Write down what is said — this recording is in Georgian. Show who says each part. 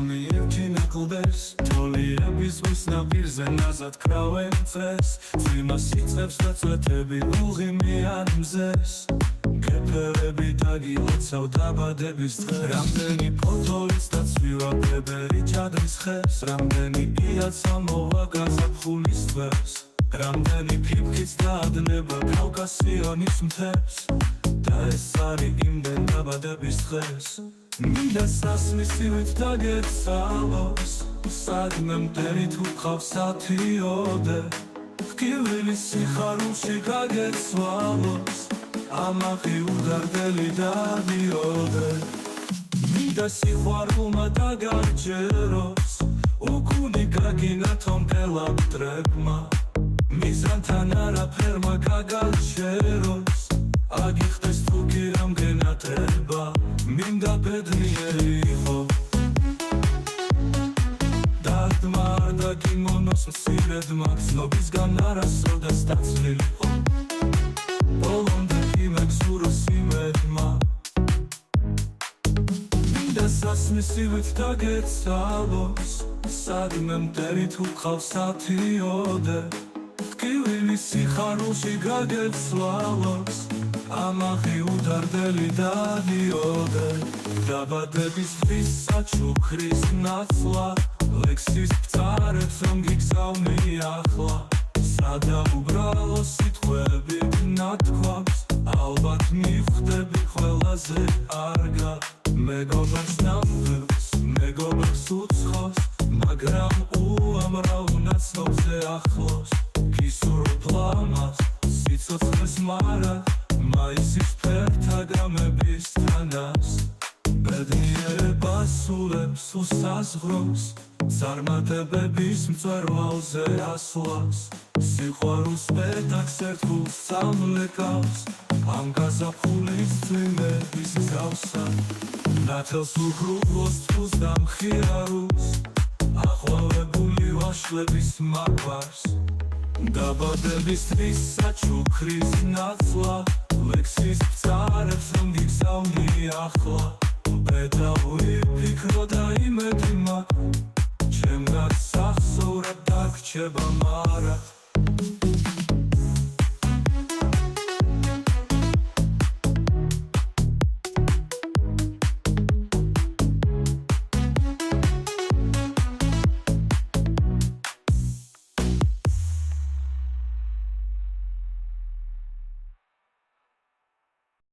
Speaker 1: Mievčina kldes, toliebis vis nabirze nazad kraven ces Zvima sicevs vecvetebi lughi mianimzes Geperebi dagilotsav dabadebis dre Ramdeni potolis da cvila beberi čadris ches Ramdeni iatsa movaga zaphulis tvers Ramdeni pipkits daadneba Kavkasionis mters Da es ari imden dabadebis dres Მინდა სასმისივით დაგეცალოს სადმე მტერი თუ ყავს სათიოდე ხკივილი სიხარულში გაგეცვალოს ამაღი უდარდელი დადიოდე მინდა სიყვარულმა დაგარჯეროს უკუნი გაგინათო მტელავტრებმა მიზანთან არაფერმა გაგარჩეროს აგიხდეს თუ კი რამდენადრება მინდა ბედნიერი იყო დარდმა არ დაგიმონოს მცირედმა ცნობისგან არასოდეს დაცლილიყო ბოლომდე იმეგზუროს იმედმა მინდა სასმისივით დაგეცალოს სადმე მტერი თუ ყავს სათიოდე ტკივილი სიხარულში გაგეცვალოს ამაღი უდარდელი დადიოდე დაბადების დღის საჩუქრის ნაცვლა ლექსის ბწარებს რომ გიგზავნი ახლა სადა უბრალო სიტყვები ნათქვამს ალბათ მივხვდები ყველაზე არგა მეგობრს ნამდვილს მეგობრს უცხოს მაგრამ უამრავ ნაცნობზე ახლოს გისურვებ ლამაზ სიცოცხლეს მარად მაისის ფერთა გამების თანას ბედნიერება სულებს უსაზღვროს წარმატებების მწვერვალზე ასვლას სიყვარულს პეტაკს ერთგულს სამლეკავს ამ გაზაფხულის წვიმების მსგავსად ნათელს უგრუვოს თბილს და მხიარულს ახლავებული ვაშლების მაგვარს დაბადების დღის საჩუქრის ნაცვლა ლექსის ბწარებს რომ გიგზავნი ახლა ბედავი ფიქრო და იმედი მაქვს ჩემგან სახსოვრად დაგრჩება მარა